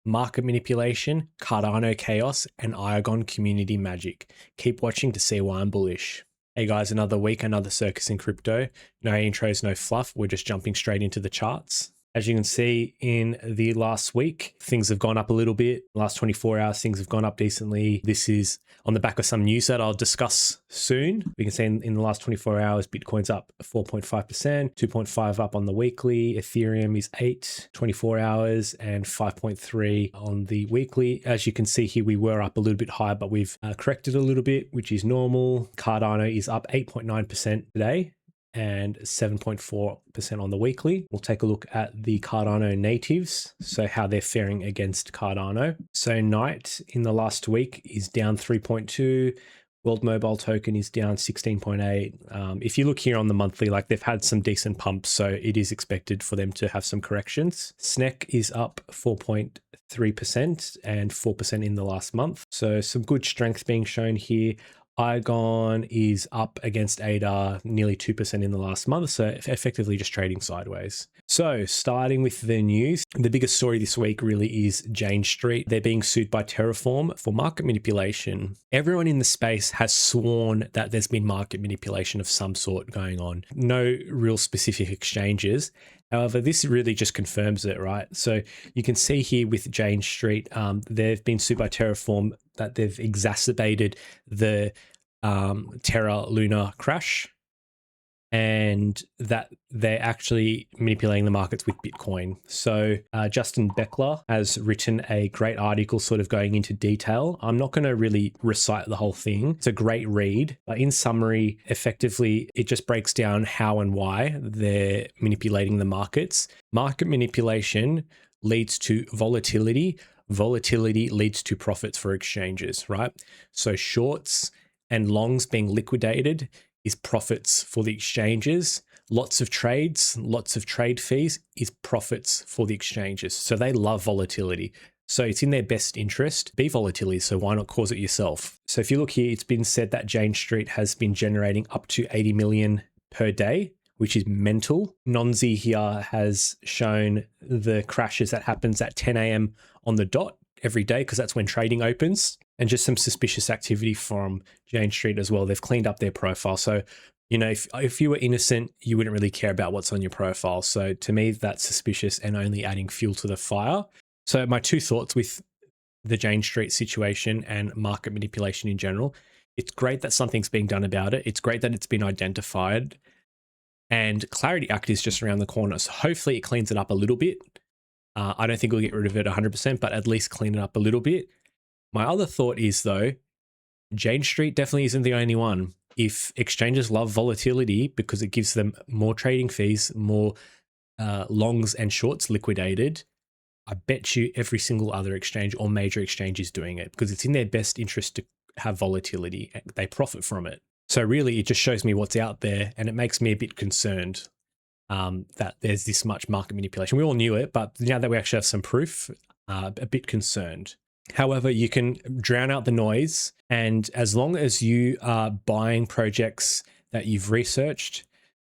market manipulation, Cardano chaos, and Iagon community magic. Keep watching to see why I'm bullish. Hey guys, another week, another circus in crypto. No intros, no fluff. We're just jumping straight into the charts. As you can see in the last week, things have gone up a little bit. Last 24 hours, things have gone up decently. This is on the back of some news that I'll discuss soon. We can see in the last 24 hours, Bitcoin's up 4.5%, 2.5 up on the weekly. Ethereum is 8, 24 hours, and 5.3 on the weekly. As you can see here, we were up a little bit higher, but we've corrected a little bit, which is normal. Cardano is up 8.9% today and 7.4% on the weekly. We'll take a look at the Cardano natives, so how they're faring against Cardano. So Night in the last week is down 3.2. World Mobile Token is down 16.8. If you look here on the monthly, like they've had some decent pumps, so it is expected for them to have some corrections. SNEC is up 4.3% and 4% in the last month. So some good strength being shown here. Iagon is up against ADA nearly 2% in the last month, so effectively just trading sideways. So starting with the news, the biggest story this week really is Jane Street. They're being sued by Terraform for market manipulation. Everyone in the space has sworn that there's been market manipulation of some sort going on. No real specific exchanges. However, this really just confirms it, right? So you can see here with Jane Street, they've been sued by Terraform that they've exacerbated the Terra Luna crash, and that they're actually manipulating the markets with Bitcoin. So Justin Beckler has written a great article sort of going into detail. I'm not going to really recite the whole thing. It's a great read. But in summary, effectively, it just breaks down how and why they're manipulating the markets. Market manipulation leads to volatility. Volatility leads to profits for exchanges, right? So shorts and longs being liquidated is profits for the exchanges. Lots of trades, lots of trade fees is profits for the exchanges. So they love volatility. So it's in their best interest to be volatility. So why not cause it yourself? So if you look here, it's been said that Jane Street has been generating up to 80 million per day, which is mental. Nonzi here has shown the crashes that happens at 10 a.m. on the dot every day, because that's when trading opens, and just some suspicious activity from Jane Street as well. They've cleaned up their profile. So, you know, if you were innocent, you wouldn't really care about what's on your profile. So to me, that's suspicious and only adding fuel to the fire. So my two thoughts with the Jane Street situation and market manipulation in general, it's great that something's being done about it. It's great that it's been identified. And Clarity Act is just around the corner. So hopefully it cleans it up a little bit. I don't think we'll get rid of it 100%, but at least clean it up a little bit. My other thought is, though, Jane Street definitely isn't the only one. If exchanges love volatility because it gives them more trading fees, more longs and shorts liquidated, I bet you every single other exchange or major exchange is doing it because it's in their best interest to have volatility. They profit from it. So really, it just shows me what's out there, and it makes me a bit concerned that there's this much market manipulation. We all knew it, but now that we actually have some proof, a bit concerned. However, you can drown out the noise, and as long as you are buying projects that you've researched,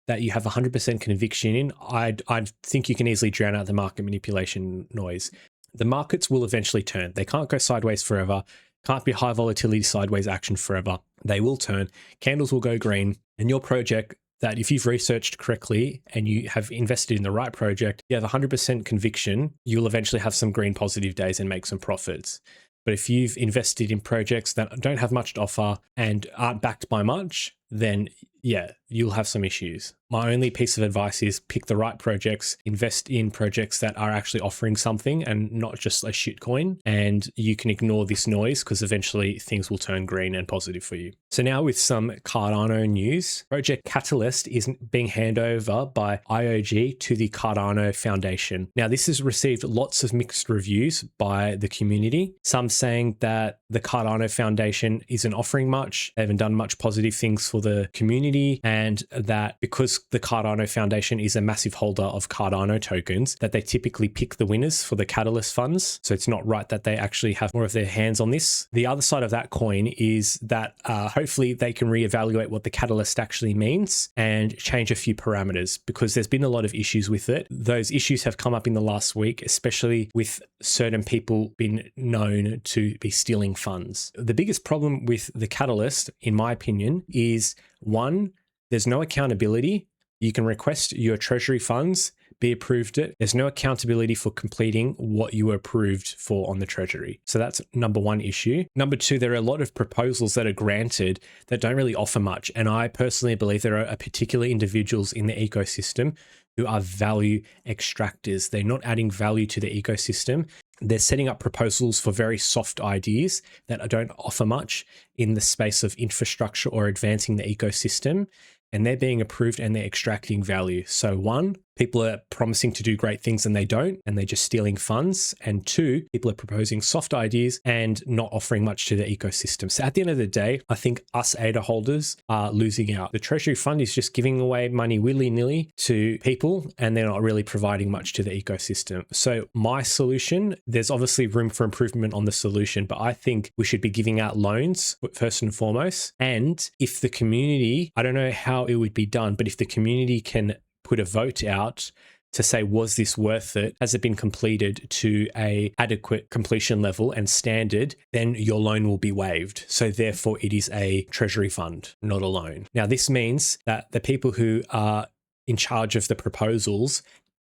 that you have 100% conviction in, I think you can easily drown out the market manipulation noise. The markets will eventually turn. They can't go sideways forever. Can't be high volatility sideways action forever. They will turn. Candles will go green, and your project, that if you've researched correctly and you have invested in the right project, you have 100% conviction, you'll eventually have some green positive days and make some profits. But if you've invested in projects that don't have much to offer and aren't backed by much, then yeah, you'll have some issues. My only piece of advice is pick the right projects, invest in projects that are actually offering something and not just a shitcoin. And you can ignore this noise because eventually things will turn green and positive for you. So now with some Cardano news, Project Catalyst is being handed over by IOG to the Cardano Foundation. Now this has received lots of mixed reviews by the community. Some saying that the Cardano Foundation isn't offering much. They haven't done much positive things for the community, and that because the Cardano Foundation is a massive holder of Cardano tokens, that they typically pick the winners for the Catalyst funds. So it's not right that they actually have more of their hands on this. The other side of that coin is that hopefully they can reevaluate what the Catalyst actually means and change a few parameters, because there's been a lot of issues with it. Those issues have come up in the last week, especially with certain people being known to be stealing funds. The biggest problem with the Catalyst, in my opinion, is one, there's no accountability. You can request your treasury funds be approved it. There's no accountability for completing what you were approved for on the treasury. So that's number one issue. Number two, there are a lot of proposals that are granted that don't really offer much. And I personally believe there are particular individuals in the ecosystem who are value extractors. They're not adding value to the ecosystem. They're setting up proposals for very soft ideas that don't offer much in the space of infrastructure or advancing the ecosystem. And they're being approved and they're extracting value. So one, people are promising to do great things and they don't, and they're just stealing funds. And two, people are proposing soft ideas and not offering much to the ecosystem. So at the end of the day, I think us ADA holders are losing out. The Treasury Fund is just giving away money willy-nilly to people, and they're not really providing much to the ecosystem. So my solution, there's obviously room for improvement on the solution, but I think we should be giving out loans first and foremost. And if the community, I don't know how it would be done, but if the community can put a vote out to say, was this worth it? Has it been completed to a adequate completion level and standard? Then your loan will be waived. So therefore it is a treasury fund, not a loan. Now this means that the people who are in charge of the proposals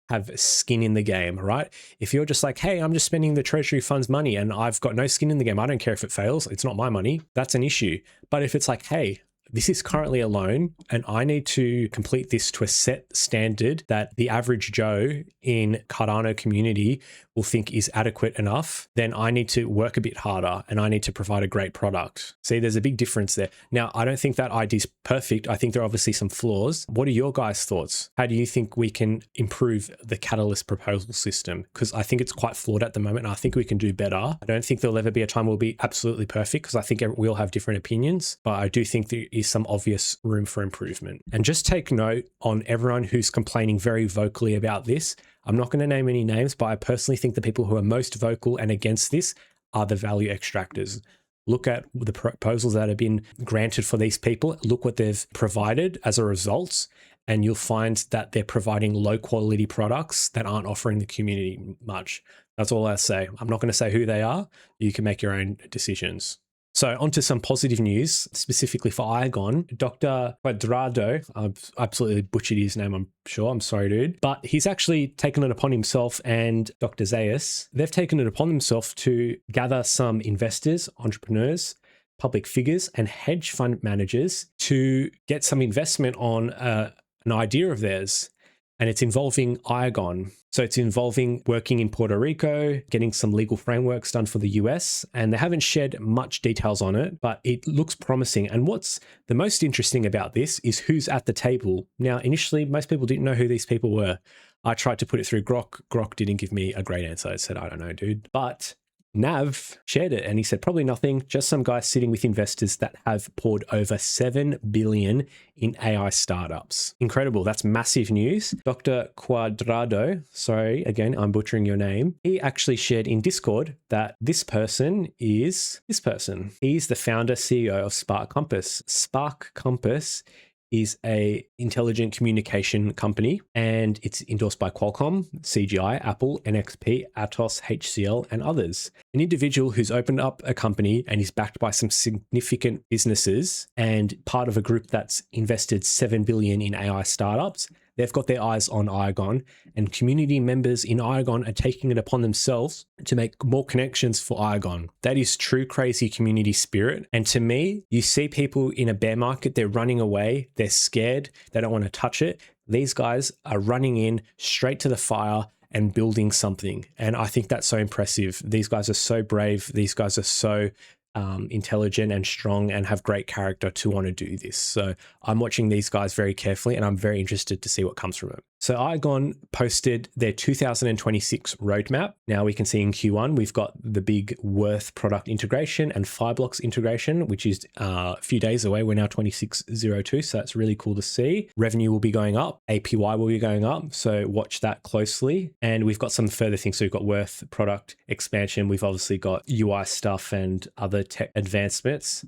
have skin in the game, right? If you're just like, hey, I'm just spending the treasury fund's money and I've got no skin in the game, I don't care if it fails, it's not my money, that's an issue. But if it's like, hey, this is currently a loan and I need to complete this to a set standard that the average Joe in Cardano community will think is adequate enough, then I need to work a bit harder and I need to provide a great product. See, there's a big difference there. Now, I don't think that idea is perfect. I think there are obviously some flaws. What are your guys' thoughts? How do you think we can improve the Catalyst proposal system? Because I think it's quite flawed at the moment and I think we can do better. I don't think there'll ever be a time we'll be absolutely perfect because I think we all have different opinions, but I do think there is some obvious room for improvement. And just take note on everyone who's complaining very vocally about this. I'm not going to name any names, but I personally think the people who are most vocal and against this are the value extractors. Look at the proposals that have been granted for these people. Look what they've provided as a result, and you'll find that they're providing low quality products that aren't offering the community much. That's all I say. I'm not going to say who they are. You can make your own decisions. So onto some positive news, specifically for Iagon. Dr. Quadrado, I've absolutely butchered his name, I'm sure. I'm sorry, dude. But he's actually taken it upon himself, and Dr. Zayas, they've taken it upon themselves to gather some investors, entrepreneurs, public figures, and hedge fund managers to get some investment on an idea of theirs. And it's involving Iagon. So it's involving working in Puerto Rico, getting some legal frameworks done for the US, and they haven't shared much details on it, but it looks promising. And what's the most interesting about this is who's at the table. Now, initially, most people didn't know who these people were. I tried to put it through Grok. Grok didn't give me a great answer. I said, I don't know, dude. But Nav shared it and he said, probably nothing, just some guys sitting with investors that have poured over 7 billion in AI startups. Incredible. That's massive news. Dr. Quadrado, sorry, again, I'm butchering your name. He actually shared in Discord that this person is this person. He's the founder, CEO of Spark Compass. Spark Compass is a intelligent communication company, and it's endorsed by Qualcomm, CGI, Apple, NXP, Atos, HCL, and others. An individual who's opened up a company and is backed by some significant businesses and part of a group that's invested 7 billion in AI startups. They've got their eyes on Iagon, and community members in Iagon are taking it upon themselves to make more connections for Iagon. That is true crazy community spirit. And to me, you see people in a bear market, they're running away, they're scared, they don't want to touch it. These guys are running in straight to the fire and building something. And I think that's so impressive. These guys are so brave. These guys are so intelligent and strong and have great character to want to do this. So I'm watching these guys very carefully and I'm very interested to see what comes from it. So Iagon posted their 2026 roadmap. Now we can see in Q1, we've got the big Worth product integration and Fireblocks integration, which is a few days away. We're now 2602. So that's really cool to see. Revenue will be going up. APY will be going up. So watch that closely. And we've got some further things. So we've got Worth product expansion. We've obviously got UI stuff and other tech advancements.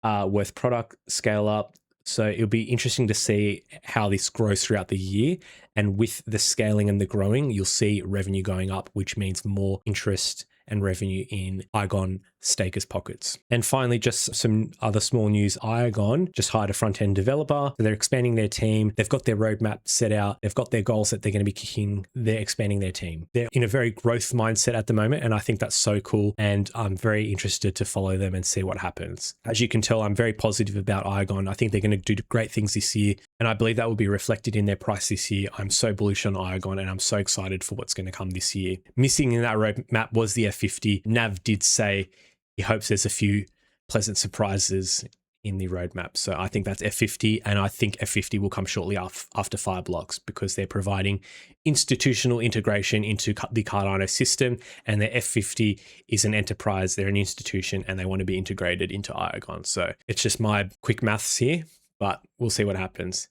Worth product scale up. So it'll be interesting to see how this grows throughout the year. And with the scaling and the growing, you'll see revenue going up, which means more interest and revenue in Iagon stakers' pockets. And finally, just some other small news. Iagon just hired a front-end developer. So they're expanding their team. They've got their roadmap set out. They've got their goals that they're going to be kicking. They're expanding their team. They're in a very growth mindset at the moment. And I think that's so cool. And I'm very interested to follow them and see what happens. As you can tell, I'm very positive about Iagon. I think they're going to do great things this year. And I believe that will be reflected in their price this year. I'm so bullish on Iagon and I'm so excited for what's going to come this year. Missing in that roadmap was the F50. Nav did say he hopes there's a few pleasant surprises in the roadmap. So I think that's F50, and I think F50 will come shortly after Fireblocks because they're providing institutional integration into the Cardano system, and their F50 is an enterprise, they're an institution, and they want to be integrated into Iagon. So it's just my quick maths here, but we'll see what happens.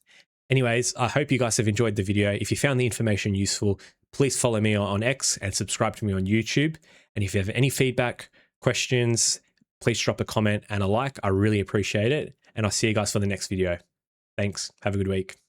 Anyways, I hope you guys have enjoyed the video. If you found the information useful, please follow me on X and subscribe to me on YouTube. And if you have any feedback, questions, please drop a comment and a like. I really appreciate it. And I'll see you guys for the next video. Thanks. Have a good week.